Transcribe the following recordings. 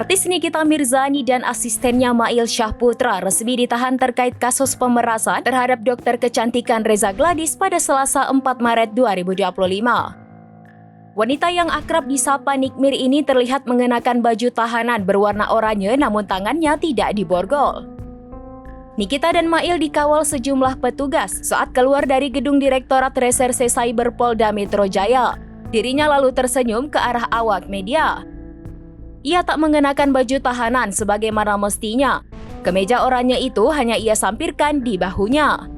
Artis Nikita Mirzani dan asistennya Mail Syahputra resmi ditahan terkait kasus pemerasan terhadap dokter kecantikan Reza Gladys pada Selasa 4 Maret 2025. Wanita yang akrab disapa Nikmir ini terlihat mengenakan baju tahanan berwarna oranye namun tangannya tidak diborgol. Nikita dan Mail dikawal sejumlah petugas saat keluar dari gedung Direktorat Reserse Cyber Polda Metro Jaya. Dirinya lalu tersenyum ke arah awak media. Ia tak mengenakan baju tahanan sebagaimana mestinya. Kemeja oranye itu hanya ia sampirkan di bahunya.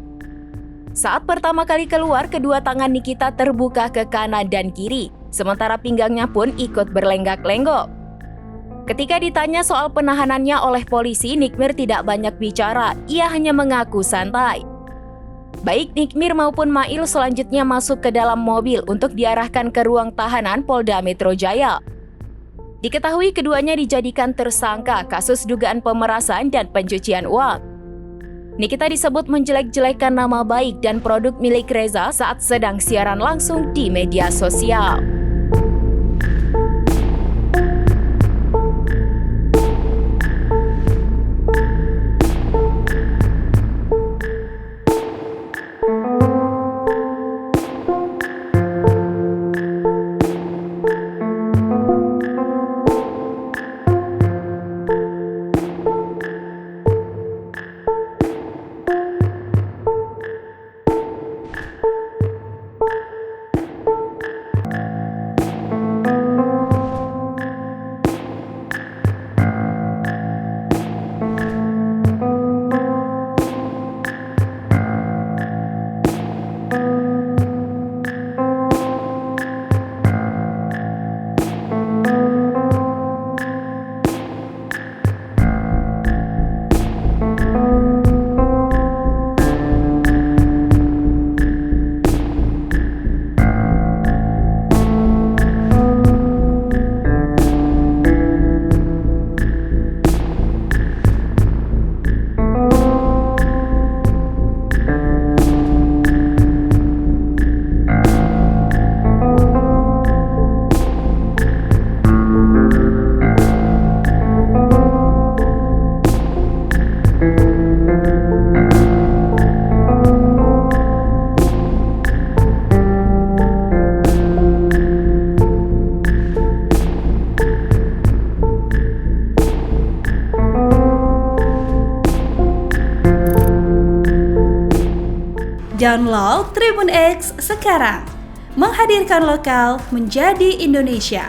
Saat pertama kali keluar, kedua tangan Nikita terbuka ke kanan dan kiri, sementara pinggangnya pun ikut berlenggak-lenggok. Ketika ditanya soal penahanannya oleh polisi, Nikmir tidak banyak bicara, ia hanya mengaku santai. Baik Nikmir maupun Mail selanjutnya masuk ke dalam mobil untuk diarahkan ke ruang tahanan Polda Metro Jaya. Diketahui keduanya dijadikan tersangka kasus dugaan pemerasan dan pencucian uang. Nikita disebut menjelek-jelekan nama baik dan produk milik Reza saat sedang siaran langsung di media sosial. Download Tribun X sekarang, menghadirkan lokal menjadi Indonesia.